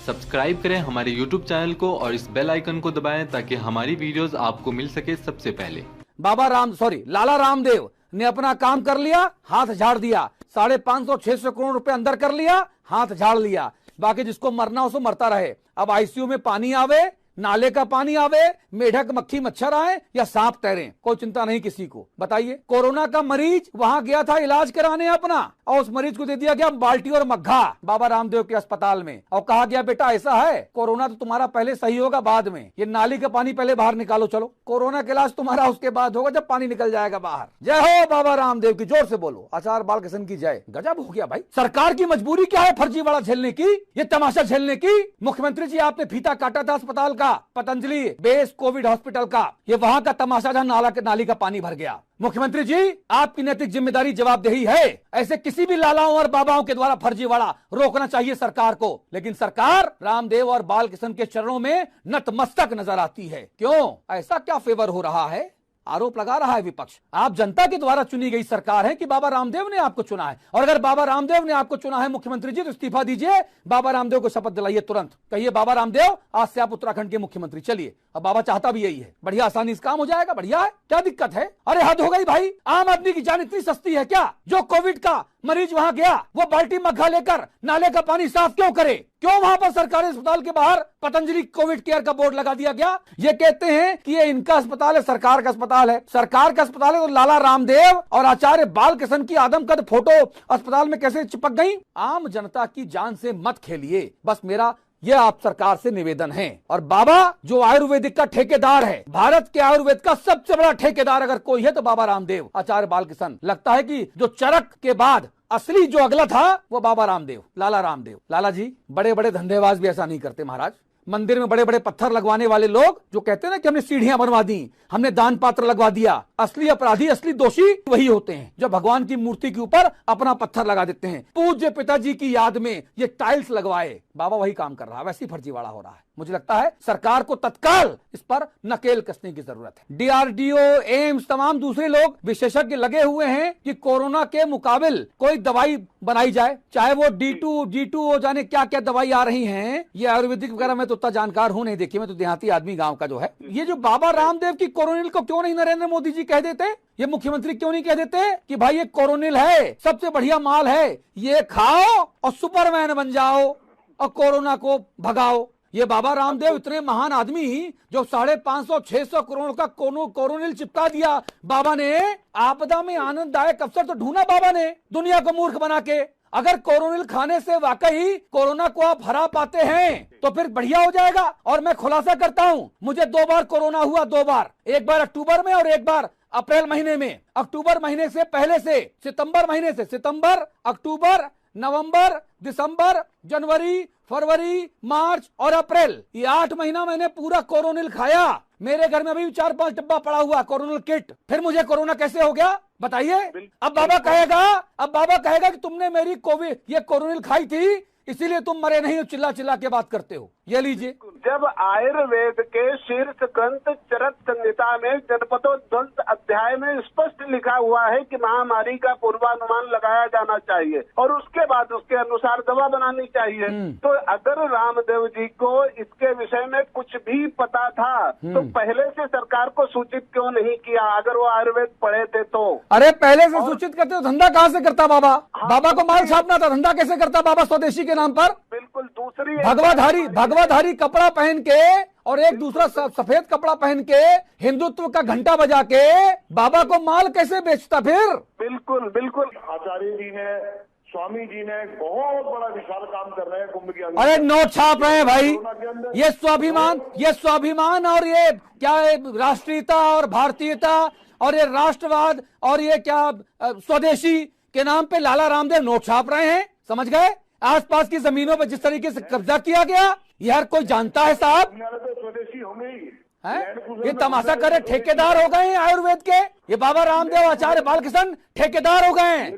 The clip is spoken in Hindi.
सब्सक्राइब करें हमारे YouTube चैनल को और इस बेल आइकन को दबाएं ताकि हमारी वीडियोस आपको मिल सके सबसे पहले। लाला रामदेव ने अपना काम कर लिया, हाथ झाड़ दिया। 550-600 करोड़ रुपए अंदर कर लिया, हाथ झाड़ लिया। बाकी जिसको मरना उसको मरता रहे। अब आईसीयू में पानी आवे, नाले का पानी आवे, मेढक मक्खी मच्छर आए या सांप तैरें, कोई चिंता नहीं किसी को। बताइए, कोरोना का मरीज वहां गया था इलाज कराने अपना, और उस मरीज को दे दिया गया बाल्टी और मग्घा बाबा रामदेव के अस्पताल में, और कहा गया बेटा ऐसा है, कोरोना तो तुम्हारा पहले सही होगा बाद में, ये नाली का पानी पहले बाहर निकालो, चलो कोरोना का इलाज तुम्हारा उसके बाद होगा जब पानी निकल जाएगा बाहर। जय हो बाबा रामदेव की, जोर से बोलो। आचार्य बालकृष्ण की जय। गजब हो गया भाई। सरकार की मजबूरी क्या है फर्जीवाड़ा झेलने की, ये तमाशा झेलने की। मुख्यमंत्री जी आपने फीता काटा था अस्पताल का, पतंजलि बेस कोविड हॉस्पिटल का, ये वहां का तमाशा जहां नाली का पानी भर गया। मुख्यमंत्री जी आपकी नैतिक जिम्मेदारी जवाबदेही है, ऐसे किसी भी लालाओं और बाबाओं के द्वारा फर्जीवाड़ा रोकना चाहिए सरकार को। लेकिन सरकार रामदेव और बालकृष्ण के चरणों में नतमस्तक नजर आती है। क्यों, ऐसा क्या फेवर हो रहा है? आरोप लगा रहा है विपक्ष, आप जनता के द्वारा चुनी गई सरकार है कि बाबा रामदेव ने आपको चुना है, और अगर बाबा रामदेव ने आपको चुना है मुख्यमंत्री जी तो इस्तीफा दीजिए, बाबा रामदेव को शपथ दिलाइए तुरंत। कहिए बाबा रामदेव आज से आप उत्तराखंड के मुख्यमंत्री। चलिए, अब बाबा चाहता भी यही है, बढ़िया आसानी से काम हो जाएगा। बढ़िया है, क्या दिक्कत है? अरे हद हो गई भाई, आम आदमी की जान इतनी सस्ती है क्या? जो कोविड का मरीज वहां गया वो बाल्टी मग्घा लेकर नाले का पानी साफ क्यों करे? क्यों वहां पर सरकारी अस्पताल के बाहर पतंजलि कोविड केयर का बोर्ड लगा दिया गया? ये कहते हैं कि ये इनका अस्पताल है, सरकार का अस्पताल है। सरकार का अस्पताल है तो लाला रामदेव और आचार्य बालकृष्ण की आदमकद फोटो अस्पताल में कैसे चिपक गई? आम जनता की जान से मत खेलिए, बस मेरा ये आप सरकार से निवेदन है। और बाबा जो आयुर्वेदिक का ठेकेदार है, भारत के आयुर्वेद का सबसे बड़ा ठेकेदार अगर कोई है तो बाबा रामदेव, आचार्य बालकृष्ण। लगता है कि जो चरक के बाद असली जो अगला था वो बाबा रामदेव, लाला रामदेव। लाला जी बड़े बड़े धंधेबाज भी ऐसा नहीं करते महाराज। मंदिर में बड़े बड़े पत्थर लगवाने वाले लोग जो कहते हैं ना कि हमने सीढ़ियां बनवा दी, हमने दान पात्र लगवा दिया, असली अपराधी असली दोषी वही होते हैं जो भगवान की मूर्ति के ऊपर अपना पत्थर लगा देते हैं। पूज्य पिताजी की याद में ये टाइल्स लगवाए, बाबा वही काम कर रहा है, वैसी फर्जीवाड़ा हो रहा है। मुझे लगता है सरकार को तत्काल इस पर नकेल कसने की जरूरत है। डीआरडीओ, एम्स, तमाम दूसरे लोग विशेषज्ञ लगे हुए हैं कि कोरोना के मुकाबिल कोई दवाई बनाई जाए, चाहे वो D2 हो, जाने क्या क्या दवाई आ रही हैं। ये आयुर्वेदिक वगैरह में तो उतना जानकार हूं नहीं, देखिए मैं तो देहाती आदमी गांव का जो है। ये जो बाबा रामदेव की कोरोनिल को क्यों नहीं नरेंद्र मोदी जी कह देते? ये मुख्यमंत्री क्यों नहीं कह देते कि भाई ये कोरोनिल है, सबसे बढ़िया माल है, ये खाओ और सुपरमैन बन जाओ और कोरोना को भगाओ। ये बाबा रामदेव इतने महान आदमी जो 550-600 करोड़ का कोरोनिल चिपका दिया बाबा ने। आपदा में आनंददायक अवसर तो ढूंढा बाबा ने दुनिया को मूर्ख बना के। अगर कोरोनिल खाने से वाकई कोरोना को आप हरा पाते हैं तो फिर बढ़िया हो जाएगा। और मैं खुलासा करता हूं, मुझे 2 बार कोरोना हुआ, 2 बार, एक बार अक्टूबर में और एक बार अप्रैल महीने में। अक्टूबर महीने से पहले से सितंबर महीने से, सितंबर, अक्टूबर, नवंबर, दिसंबर, जनवरी, फरवरी, मार्च और अप्रैल, ये 8 महीना मैंने पूरा कोरोनिल खाया। मेरे घर में अभी 4-5 डब्बा पड़ा हुआ कोरोनिल किट। फिर मुझे कोरोना कैसे हो गया बताइए? अब बाबा कहेगा कि तुमने मेरी कोविड ये कोरोनिल खाई थी इसीलिए तुम मरे नहीं, चिल्ला चिल्ला के बात करते हो। ये लीजिए, जब आयुर्वेद के शीर्ष ग्रंथ चरक संहिता में जनपदोद्वंस अध्याय में स्पष्ट लिखा हुआ है कि महामारी का पूर्वानुमान लगाया जाना चाहिए और उसके बाद उसके अनुसार दवा बनानी चाहिए। तो अगर रामदेव जी को इसके विषय में कुछ भी पता था तो पहले से सरकार को सूचित क्यों नहीं किया? अगर वो आयुर्वेद पढ़े थे तो। अरे पहले से सूचित करते हो, धंधा कहाँ से करता बाबा? बाबा को माल छापना था, धंधा कैसे करता बाबा स्वदेशी के नाम पर? बिल्कुल। दूसरी भगवाधारी कपड़ा पहन के और एक दूसरा सफेद कपड़ा पहन के हिंदुत्व का घंटा बजा के बाबा को माल कैसे बेचता फिर? बिल्कुल बिल्कुल। आचार्य जी ने, स्वामी जी ने बहुत बड़ा विशाल काम कर रहे हैं कुंभ के अंदर। अरे नोट छाप रहे हैं भाई, ये स्वाभिमान और ये क्या है, राष्ट्रीयता और भारतीयता और ये राष्ट्रवाद और ये क्या स्वदेशी के नाम पे लाला रामदेव नोट छाप रहे हैं। समझ गए? आसपास की जमीनों पर जिस तरीके से कब्जा किया गया ये हर कोई जानता है साहब। स्वदेशी होंगे ही, ये तमाशा करे ठेकेदार हो गए हैं आयुर्वेद के। ये बाबा रामदेव, आचार्य बालकृष्ण ठेकेदार हो गए हैं।